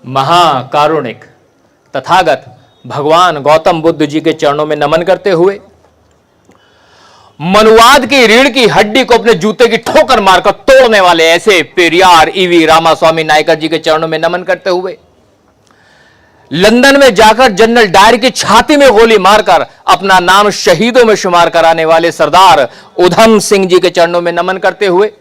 महाकारुणिक तथागत भगवान गौतम बुद्ध जी के चरणों में नमन करते हुए, मनुवाद की रीढ़ की हड्डी को अपने जूते की ठोकर मारकर तोड़ने वाले ऐसे पेरियार ईवी रामास्वामी नायकर जी के चरणों में नमन करते हुए, लंदन में जाकर जनरल डायर की छाती में गोली मारकर अपना नाम शहीदों में शुमार कराने वाले सरदार उधम सिंह जी के चरणों में नमन करते हुए,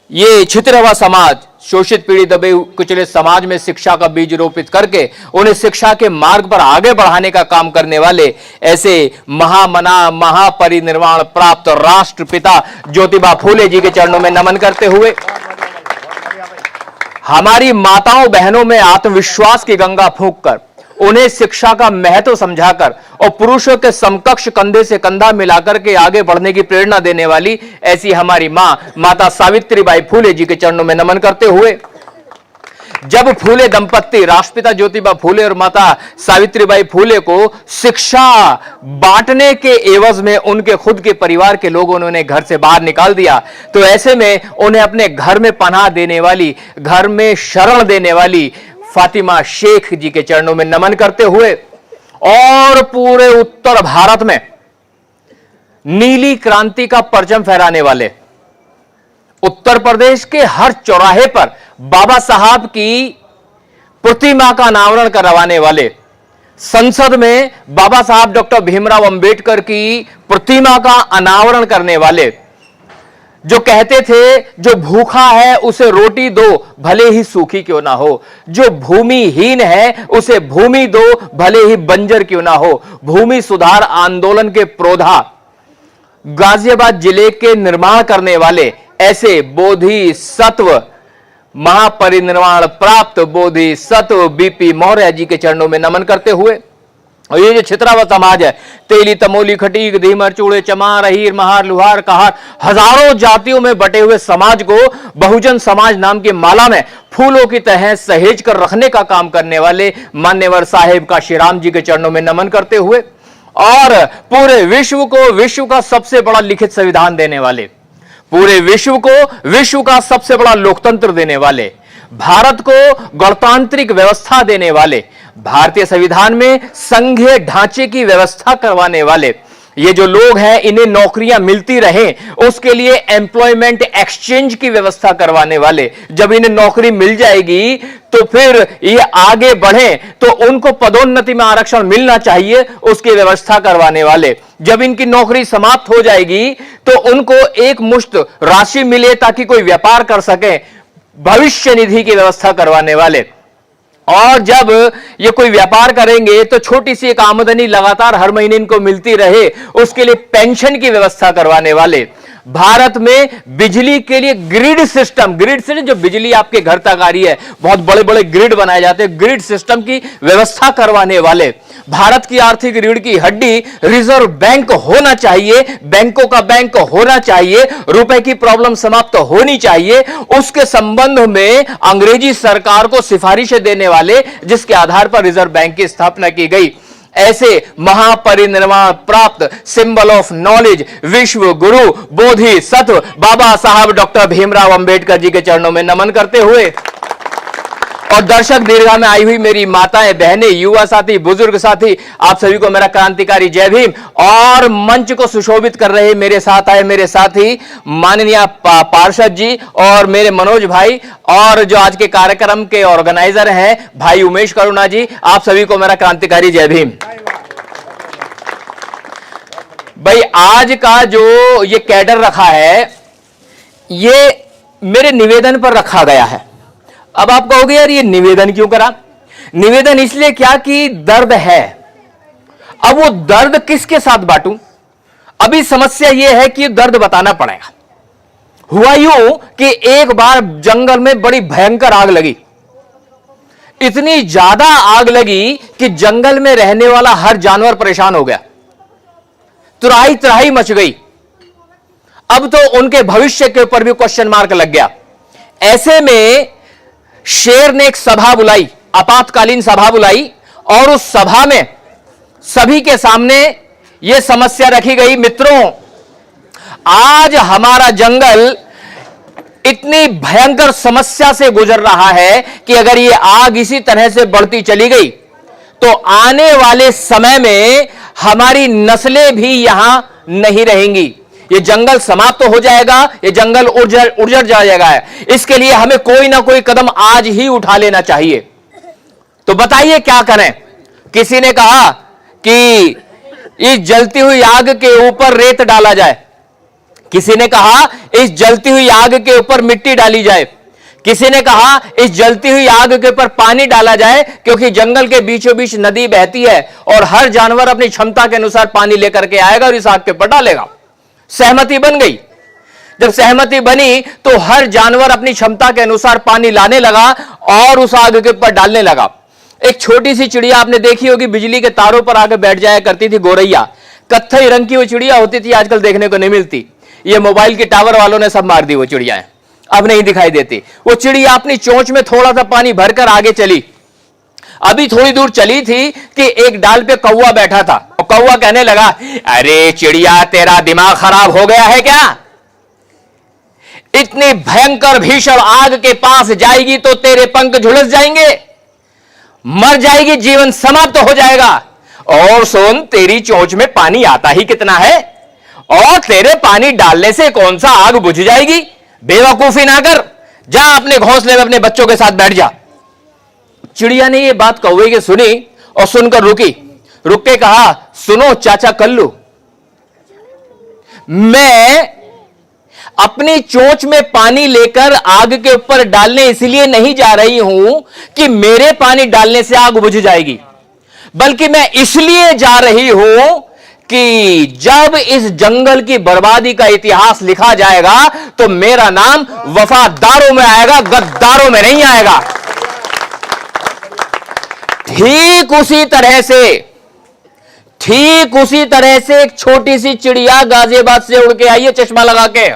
ये छितरवा समाज, शोषित पीड़ित दबे कुचले समाज में शिक्षा का बीज रोपित करके उन्हें शिक्षा के मार्ग पर आगे बढ़ाने का काम करने वाले ऐसे महापरिनिर्वाण प्राप्त राष्ट्रपिता ज्योतिबा फूले जी के चरणों में नमन करते हुए, हमारी माताओं बहनों में आत्मविश्वास की गंगा फूंककर उन्हें शिक्षा का महत्व समझाकर और पुरुषों के समकक्ष कंधे से कंधा मिलाकर के आगे बढ़ने की प्रेरणा देने वाली ऐसी हमारी माता सावित्रीबाई फूले जी के चरणों में नमन करते हुए, जब फूले दंपत्ति राष्ट्रपिता ज्योतिबा फूले और माता सावित्रीबाई फूले को शिक्षा बांटने के एवज में उनके खुद के परिवार के लोगों ने उन्हें घर से बाहर निकाल दिया, तो ऐसे में उन्हें अपने घर में पनाह देने वाली, घर में शरण देने वाली फातिमा शेख जी के चरणों में नमन करते हुए, और पूरे उत्तर भारत में नीली क्रांति का परचम फहराने वाले, उत्तर प्रदेश के हर चौराहे पर बाबा साहब की प्रतिमा का अनावरण करवाने वाले, संसद में बाबा साहब डॉक्टर भीमराव अंबेडकर की प्रतिमा का अनावरण करने वाले, जो कहते थे जो भूखा है उसे रोटी दो भले ही सूखी क्यों ना हो, जो भूमिहीन है उसे भूमि दो भले ही बंजर क्यों ना हो, भूमि सुधार आंदोलन के प्रोधा गाजियाबाद जिले के निर्माण करने वाले ऐसे बोधिसत्व, महापरिनिर्वाण प्राप्त बोधिसत्व बीपी मौर्य जी के चरणों में नमन करते हुए, और ये जो छितरावा समाज है, तेली तमोली खटीक धीमर चूड़े चमार अहीर महार लुहार कहार, हजारों जातियों में बटे हुए समाज को बहुजन समाज नाम की माला में फूलों की तरह सहेज कर रखने का काम करने वाले मान्यवर साहेब काशीराम जी के चरणों में नमन करते हुए, और पूरे विश्व को विश्व का सबसे बड़ा लिखित संविधान देने वाले, पूरे विश्व को विश्व का सबसे बड़ा लोकतंत्र देने वाले, भारत को गणतांत्रिक व्यवस्था देने वाले, भारतीय संविधान में संघीय ढांचे की व्यवस्था करवाने वाले ये जो लोग हैं, इन्हें नौकरियां मिलती रहें उसके लिए एम्प्लॉयमेंट एक्सचेंज की व्यवस्था करवाने वाले, जब इन्हें नौकरी मिल जाएगी तो फिर ये आगे बढ़े तो उनको पदोन्नति में आरक्षण मिलना चाहिए उसकी व्यवस्था करवाने वाले, जब इनकी नौकरी समाप्त हो जाएगी तो उनको एक मुश्त राशि मिले ताकि कोई व्यापार कर सके, भविष्य निधि की व्यवस्था करवाने वाले, और जब ये कोई व्यापार करेंगे तो छोटी सी एक आमदनी लगातार हर महीने इनको मिलती रहे उसके लिए पेंशन की व्यवस्था करवाने वाले, भारत में बिजली के लिए ग्रिड सिस्टम जो बिजली आपके घर तक आ रही है, बहुत बड़े बड़े ग्रिड बनाए जाते हैं, ग्रिड सिस्टम की व्यवस्था करवाने वाले, भारत की आर्थिक रीढ़ की हड्डी रिजर्व बैंक होना चाहिए, बैंकों का बैंक होना चाहिए, रुपए की प्रॉब्लम समाप्त होनी चाहिए, उसके संबंध में अंग्रेजी सरकार को सिफारिशें देने वाले, जिसके आधार पर रिजर्व बैंक की स्थापना की गई, ऐसे महापरिनिर्वाण प्राप्त सिंबल ऑफ नॉलेज विश्व गुरु बोधिसत्व बाबा साहब डॉक्टर भीमराव अंबेडकर जी के चरणों में नमन करते हुए, और दर्शक दीर्घा में आई हुई मेरी माताएं बहनें युवा साथी बुजुर्ग साथी, आप सभी को मेरा क्रांतिकारी जय भीम, और मंच को सुशोभित कर रहे मेरे साथ आए मेरे साथी माननीय पार्षद जी और मेरे मनोज भाई, और जो आज के कार्यक्रम के ऑर्गेनाइजर हैं भाई उमेश करुणा जी, आप सभी को मेरा क्रांतिकारी जय भीम। भाई आज का जो ये कैडर रखा है ये मेरे निवेदन पर रखा गया है। अब आप कहोगे यार ये निवेदन क्यों करा? निवेदन इसलिए क्या कि दर्द है, अब वो दर्द किसके साथ बांटूं? अभी समस्या ये है कि दर्द बताना पड़ेगा। हुआ यूं कि एक बार जंगल में बड़ी भयंकर आग लगी, इतनी ज्यादा आग लगी कि जंगल में रहने वाला हर जानवर परेशान हो गया, त्राही त्राही मच गई। अब तो उनके भविष्य के ऊपर भी क्वेश्चन मार्क लग गया। ऐसे में शेर ने एक सभा बुलाई, आपातकालीन सभा बुलाई, और उस सभा में सभी के सामने यह समस्या रखी गई, मित्रों आज हमारा जंगल इतनी भयंकर समस्या से गुजर रहा है कि अगर ये आग इसी तरह से बढ़ती चली गई तो आने वाले समय में हमारी नस्लें भी यहां नहीं रहेंगी। ये जंगल समाप्त तो हो जाएगा, ये जंगल उजड़ जाएगा। इसके लिए हमें कोई ना कोई कदम आज ही उठा लेना चाहिए। तो बताइए क्या करें। किसी ने कहा कि इस जलती हुई आग के ऊपर रेत डाला जाए, किसी ने कहा इस जलती हुई आग के ऊपर मिट्टी डाली जाए, किसी ने कहा इस जलती हुई आग के ऊपर पानी डाला जाए, क्योंकि जंगल के बीचों बीच नदी बहती है और हर जानवर अपनी क्षमता के अनुसार पानी लेकर के आएगा और इस आग के ऊपर डालेगा। सहमति बन गई। जब सहमति बनी तो हर जानवर अपनी क्षमता के अनुसार पानी लाने लगा और उस आग के ऊपर डालने लगा। एक छोटी सी चिड़िया आपने देखी होगी, बिजली के तारों पर आके बैठ जाया करती थी, गोरैया। कत्थई रंग की वो चिड़िया होती थी, आजकल देखने को नहीं मिलती। ये मोबाइल के टावर वालों ने सब मार दी वो चिड़ियाएं, अब नहीं दिखाई देती। वो चिड़िया अपनी चोंच में थोड़ा सा पानी भरकर आगे चली। अभी थोड़ी दूर चली थी कि एक डाल पे कौवा बैठा था और कौवा कहने लगा, अरे चिड़िया तेरा दिमाग खराब हो गया है क्या? इतनी भयंकर भीषण आग के पास जाएगी तो तेरे पंख झुलस जाएंगे, मर जाएगी, जीवन समाप्त हो जाएगा। और सुन, तेरी चोंच में पानी आता ही कितना है और तेरे पानी डालने से कौन सा आग बुझ जाएगी? बेवकूफी ना कर, जा अपने घोंसले में अपने बच्चों के साथ बैठ जा। चिड़िया ने यह बात कौवे की सुनी और सुनकर रुकी। रुक के कहा, सुनो चाचा कल्लू, मैं अपनी चोंच में पानी लेकर आग के ऊपर डालने इसलिए नहीं जा रही हूं कि मेरे पानी डालने से आग बुझ जाएगी, बल्कि मैं इसलिए जा रही हूं कि जब इस जंगल की बर्बादी का इतिहास लिखा जाएगा तो मेरा नाम वफादारों में आएगा, गद्दारों में नहीं आएगा। ठीक उसी तरह से एक छोटी सी चिड़िया गाजियाबाद से उड़ के आई है चश्मा लगा के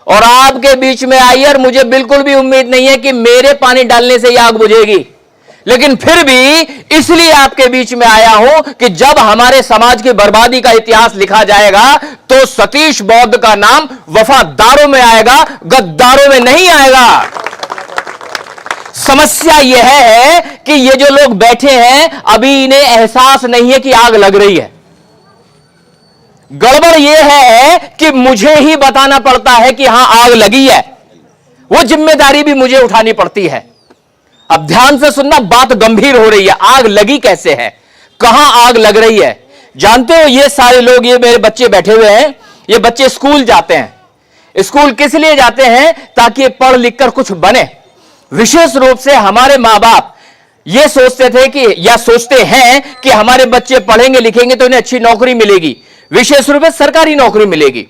और आपके बीच में आई है, और मुझे बिल्कुल भी उम्मीद नहीं है कि मेरे पानी डालने से यह आग बुझेगी, लेकिन फिर भी इसलिए आपके बीच में आया हूं कि जब हमारे समाज की बर्बादी का इतिहास लिखा जाएगा तो सतीश बौद्ध का नाम वफादारों में आएगा, गद्दारों में नहीं आएगा। समस्या यह है कि ये जो लोग बैठे हैं अभी इन्हें एहसास नहीं है कि आग लग रही है। गड़बड़ यह है कि मुझे ही बताना पड़ता है कि हां आग लगी है, वो जिम्मेदारी भी मुझे उठानी पड़ती है। अब ध्यान से सुनना, बात गंभीर हो रही है। आग लगी कैसे है, कहां आग लग रही है? जानते हो, ये सारे लोग, ये मेरे बच्चे बैठे हुए हैं, ये बच्चे स्कूल जाते हैं। स्कूल किस लिए जाते हैं? ताकि ये पढ़ लिख कर कुछ बने। विशेष रूप से हमारे मां बाप ये सोचते थे कि, या सोचते हैं कि हमारे बच्चे पढ़ेंगे लिखेंगे तो इन्हें अच्छी नौकरी मिलेगी, विशेष रूप से सरकारी नौकरी मिलेगी।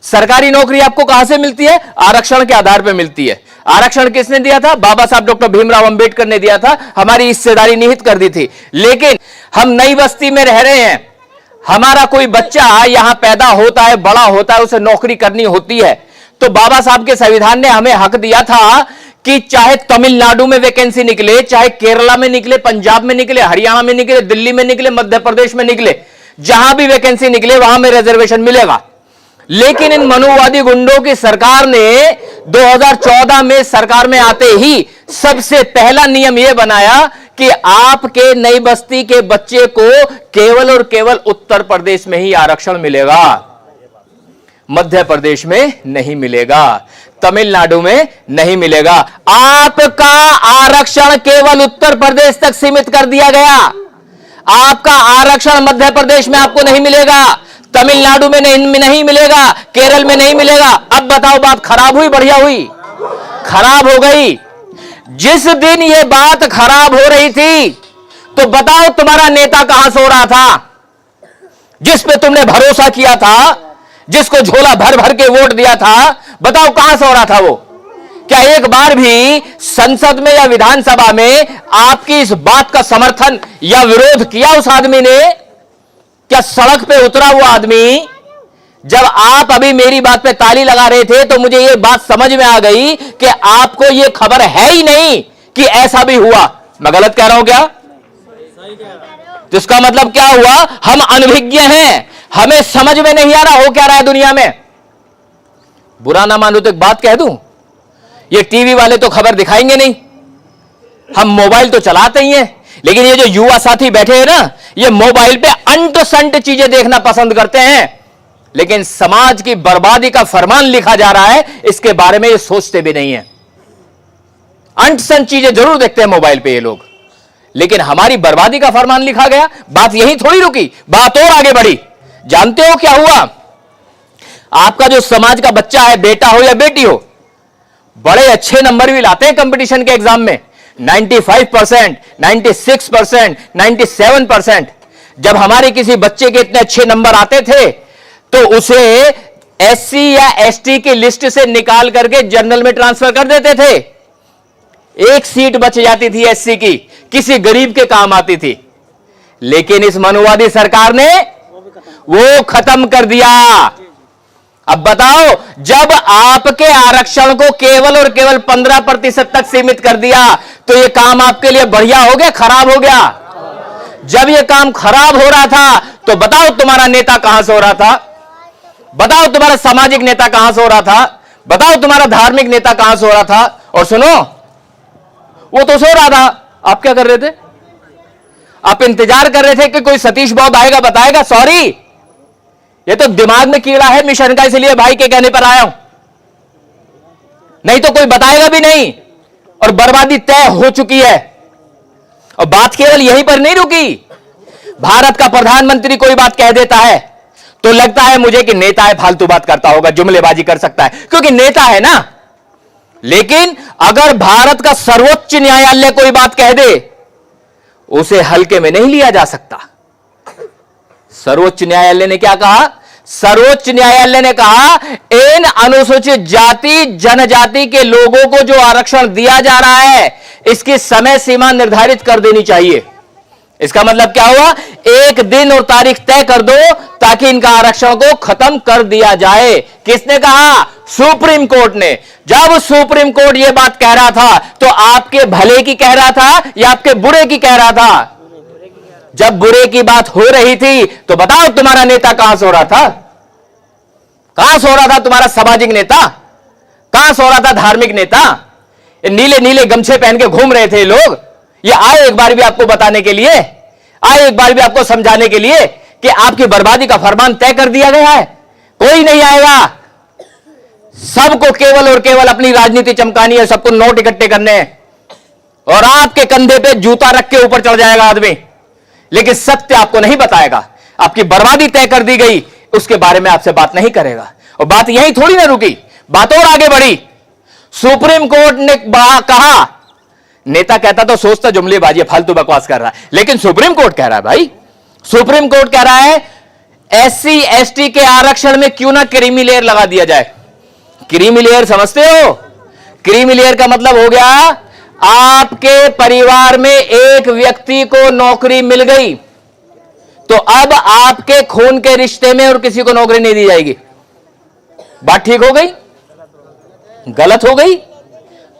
सरकारी नौकरी आपको कहां से मिलती है? आरक्षण के आधार पर मिलती है। आरक्षण किसने दिया था? बाबा साहब डॉक्टर भीमराव अंबेडकर ने दिया था, हमारी हिस्सेदारी निहित कर दी थी। लेकिन हम नई बस्ती में रह रहे हैं, हमारा कोई बच्चा यहां पैदा होता है, बड़ा होता है, उसे नौकरी करनी होती है, तो बाबा साहब के संविधान ने हमें हक दिया था कि चाहे तमिलनाडु में वैकेंसी निकले, चाहे केरला में निकले, पंजाब में निकले, हरियाणा में निकले, दिल्ली में निकले, मध्य प्रदेश में निकले, जहां भी वैकेंसी निकले वहां में रिजर्वेशन मिलेगा। लेकिन इन मनुवादी गुंडों की सरकार ने 2014 में सरकार में आते ही सबसे पहला नियम यह बनाया कि आपके नई बस्ती के बच्चे को केवल और केवल उत्तर प्रदेश में ही आरक्षण मिलेगा, मध्य प्रदेश में नहीं मिलेगा, तमिलनाडु में नहीं मिलेगा। आपका आरक्षण केवल उत्तर प्रदेश तक सीमित कर दिया गया। आपका आरक्षण मध्य प्रदेश में आपको नहीं मिलेगा, तमिलनाडु में नहीं मिलेगा, केरल में नहीं मिलेगा। अब बताओ, बात खराब हुई बढ़िया हुई? खराब हो गई। जिस दिन यह बात खराब हो रही थी तो बताओ तुम्हारा नेता कहां सो रहा था, जिस पे तुमने भरोसा किया था, जिसको झोला भर भर के वोट दिया था, बताओ कहां सो रहा था वो? क्या एक बार भी संसद में या विधानसभा में आपकी इस बात का समर्थन या विरोध किया उस आदमी ने? क्या सड़क पे उतरा वो आदमी? जब आप अभी मेरी बात पे ताली लगा रहे थे तो मुझे ये बात समझ में आ गई कि आपको ये खबर है ही नहीं कि ऐसा भी हुआ। मैं गलत कह रहा हूं क्या? तो इसका मतलब क्या हुआ? हम अनभिज्ञ हैं, हमें समझ में नहीं आ रहा हो क्या रहा है दुनिया में। बुरा ना मानो तो एक बात कह दूं, ये टीवी वाले तो खबर दिखाएंगे नहीं, हम मोबाइल तो चलाते ही हैं, लेकिन ये जो युवा साथी बैठे हैं ना, ये मोबाइल पे अंट संट चीजें देखना पसंद करते हैं, लेकिन समाज की बर्बादी का फरमान लिखा जा रहा है, इसके बारे में ये सोचते भी नहीं है। अंट संट चीजें जरूर देखते हैं मोबाइल पे ये लोग, लेकिन हमारी बर्बादी का फरमान लिखा गया। बात यहीं थोड़ी रुकी, बात और आगे बढ़ी। जानते हो क्या हुआ? आपका जो समाज का बच्चा है, बेटा हो या बेटी हो, बड़े अच्छे नंबर भी लाते हैं कंपटीशन के एग्जाम में, 95%, 96%, 97%। जब हमारे किसी बच्चे के इतने अच्छे नंबर आते थे तो उसे एससी या एसटी की लिस्ट से निकाल करके जनरल में ट्रांसफर कर देते थे। एक सीट बच जाती थी एससी की, किसी गरीब के काम आती थी, लेकिन इस मनुवादी सरकार ने वो खत्म कर दिया। अब बताओ, जब आपके आरक्षण को केवल और केवल 15% तक सीमित कर दिया तो यह काम आपके लिए बढ़िया हो गया, खराब हो गया? जब यह काम खराब हो रहा था तो बताओ तुम्हारा नेता कहां से हो रहा था? बताओ तुम्हारा सामाजिक नेता कहां से हो रहा था? बताओ तुम्हारा धार्मिक नेता कहां से हो रहा था? और सुनो, वो तो सो रहा था, आप क्या कर रहे थे? आप इंतजार कर रहे थे कि कोई सतीश बौद्ध आएगा, बताएगा सॉरी ये तो दिमाग में कीड़ा है मिशन का, इसलिए भाई के कहने पर आया हूं, नहीं तो कोई बताएगा भी नहीं, और बर्बादी तय हो चुकी है। और बात केवल यहीं पर नहीं रुकी। भारत का प्रधानमंत्री कोई बात कह देता है तो लगता है मुझे कि नेता है, फालतू बात करता होगा, जुमलेबाजी कर सकता है क्योंकि नेता है ना। लेकिन अगर भारत का सर्वोच्च न्यायालय कोई बात कह दे, उसे हल्के में नहीं लिया जा सकता। सर्वोच्च न्यायालय ने क्या कहा? सर्वोच्च न्यायालय ने कहा इन अनुसूचित जाति जनजाति के लोगों को जो आरक्षण दिया जा रहा है, इसकी समय सीमा निर्धारित कर देनी चाहिए। इसका मतलब क्या हुआ? एक दिन और तारीख तय कर दो ताकि इनका आरक्षण को खत्म कर दिया जाए। किसने कहा? सुप्रीम कोर्ट ने। जब सुप्रीम कोर्ट यह बात कह रहा था तो आपके भले की कह रहा था या आपके बुरे की कह रहा था? जब बुरे की बात हो रही थी तो बताओ तुम्हारा नेता कहां सो रहा था? कहां सो रहा था तुम्हारा सामाजिक नेता? कहां सो रहा था धार्मिक नेता? नीले नीले गमछे पहन के घूम रहे थे लोग। ये आए एक बार भी आपको बताने के लिए, आए एक बार भी आपको समझाने के लिए कि आपकी बर्बादी का फरमान तय कर दिया गया है। कोई नहीं आएगा, सबको केवल और केवल अपनी राजनीति चमकानी है, सबको नोट इकट्ठे करने हैं और आपके कंधे पे जूता रख के ऊपर चढ़ जाएगा आदमी, लेकिन सत्य आपको नहीं बताएगा। आपकी बर्बादी तय कर दी गई, उसके बारे में आपसे बात नहीं करेगा। और बात यहीं थोड़ी ना रुकी, बात और आगे बढ़ी। सुप्रीम कोर्ट ने कहा, नेता कहता तो सोचता जुमलेबाजी फालतू बकवास कर रहा है, लेकिन सुप्रीम कोर्ट कह रहा है भाई, सुप्रीम कोर्ट कह रहा है एससी एसटी के आरक्षण में क्यों ना क्रीमी लेयर लगा दिया जाए। क्रीमी लेयर समझते हो? क्रीमी लेयर का मतलब हो गया आपके परिवार में एक व्यक्ति को नौकरी मिल गई तो अब आपके खून के रिश्ते में और किसी को नौकरी नहीं दी जाएगी। बात ठीक हो गई? गलत हो गई?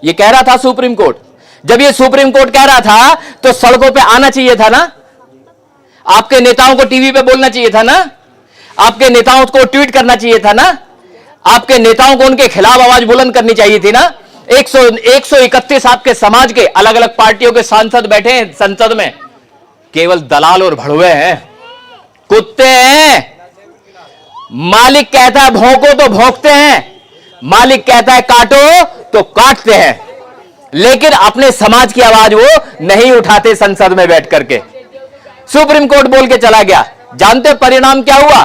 यह कह रहा था सुप्रीम कोर्ट। जब यह सुप्रीम कोर्ट कह रहा था तो सड़कों पे आना चाहिए था ना, आपके नेताओं को टीवी पे बोलना चाहिए था ना, आपके नेताओं को ट्वीट करना चाहिए था ना, आपके नेताओं को उनके खिलाफ आवाज बुलंद करनी चाहिए थी ना। 131 आपके समाज के अलग अलग पार्टियों के सांसद बैठे हैं संसद में, केवल दलाल और भड़वे हैं, कुत्ते हैं। मालिक कहता है भौंको तो भौंकते हैं, मालिक कहता है काटो तो काटते हैं, लेकिन अपने समाज की आवाज वो नहीं उठाते संसद में बैठ करके। सुप्रीम कोर्ट बोल के चला गया। जानते परिणाम क्या हुआ?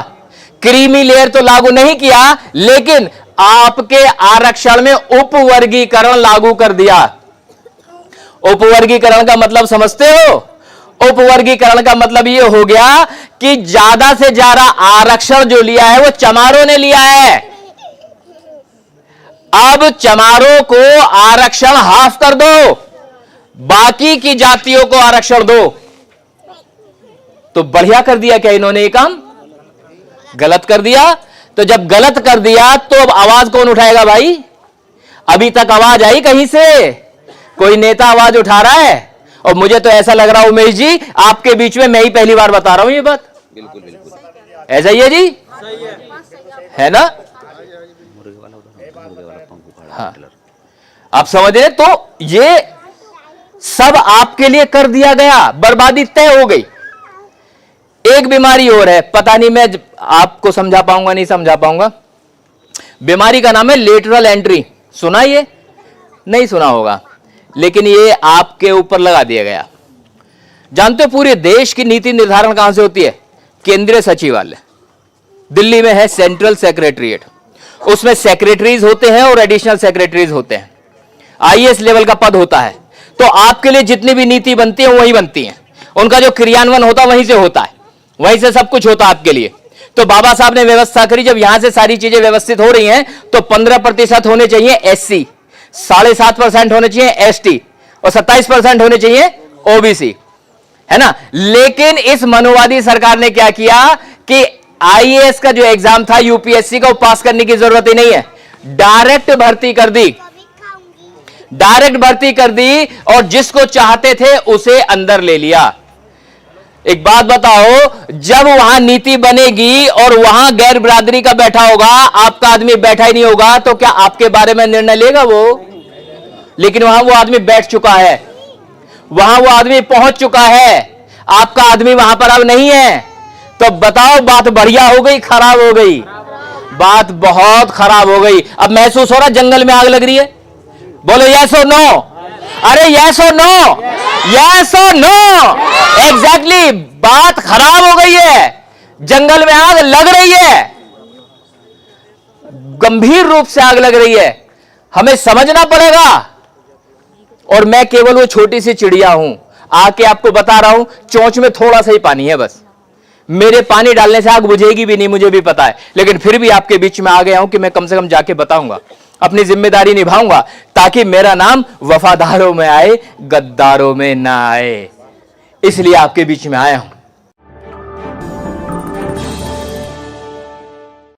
क्रीमी लेयर तो लागू नहीं किया, लेकिन आपके आरक्षण में उपवर्गीकरण लागू कर दिया। उपवर्गीकरण का मतलब समझते हो? उपवर्गीकरण का मतलब यह हो गया कि ज्यादा से ज्यादा आरक्षण जो लिया है वो चमारों ने लिया है। अब चमारों को आरक्षण हाफ कर दो, बाकी की जातियों को आरक्षण दो। तो बढ़िया कर दिया क्या इन्होंने ये काम? गलत कर दिया। तो जब गलत कर दिया तो अब आवाज कौन उठाएगा भाई? अभी तक आवाज आई कहीं से? कोई नेता आवाज उठा रहा है? और मुझे तो ऐसा लग रहा है उमेश जी, आपके बीच में मैं ही पहली बार बता रहा हूं ये बात। बिल्कुल बिल्कुल ऐसा ही है जी, है ना? हाँ। आप समझ रहे? तो ये सब आपके लिए कर दिया गया, बर्बादी तय हो गई। एक बीमारी और है, पता नहीं मैं आपको समझा पाऊंगा नहीं समझा पाऊंगा। बीमारी का नाम है लेटरल एंट्री। सुना? ये नहीं सुना होगा, लेकिन ये आपके ऊपर लगा दिया गया। जानते हो पूरे देश की नीति निर्धारण कहां से होती है? केंद्रीय सचिवालय। दिल्ली में है सेंट्रल सेक्रेटरीट, उसमें सेक्रेटरीज होते हैं और एडिशनल सेक्रेटरीज होते हैं। आईएएस लेवल का पद होता है। तो आपके लिए जितनी भी नीति बनती है वही बनती है, उनका जो क्रियान्वयन होता है वहीं से होता है, वहीं से सब कुछ होता है आपके लिए। तो बाबा साहब ने व्यवस्था करी, जब यहां से सारी चीजें व्यवस्थित हो रही हैं तो 15% होने चाहिए एससी, 7.5% होने चाहिए एसटी और 27% होने चाहिए ओबीसी, है ना। लेकिन इस मनोवादी सरकार ने क्या किया कि आईएएस का जो एग्जाम था यूपीएससी का, वो पास करने की जरूरत ही नहीं है, डायरेक्ट भर्ती कर दी, डायरेक्ट भर्ती कर दी और जिसको चाहते थे उसे अंदर ले लिया। एक बात बताओ, जब वहां नीति बनेगी और वहां गैर बिरादरी का बैठा होगा, आपका आदमी बैठा ही नहीं होगा, तो क्या आपके बारे में निर्णय लेगा वो? लेकिन वहां वो आदमी बैठ चुका है, वहां वो आदमी पहुंच चुका है, आपका आदमी वहां पर अब नहीं है। तो बताओ, बात बढ़िया हो गई खराब हो गई? बात बहुत खराब हो गई। अब महसूस हो रहा जंगल में आग लग रही है? बोलो यस और नो। अरे यस और नो, यस और नो, एग्जैक्टली। बात खराब हो गई है, जंगल में आग लग रही है, गंभीर रूप से आग लग रही है, हमें समझना पड़ेगा। और मैं केवल वो छोटी सी चिड़िया हूं, आके आपको बता रहा हूं, चोंच में थोड़ा सा ही पानी है बस। मेरे पानी डालने से आग बुझेगी भी नहीं, मुझे भी पता है, लेकिन फिर भी आपके बीच में आ गया हूं कि मैं कम से कम जाके बताऊंगा, अपनी जिम्मेदारी निभाऊंगा, ताकि मेरा नाम वफादारों में आए, गद्दारों में ना आए। इसलिए आपके बीच में आया हूं।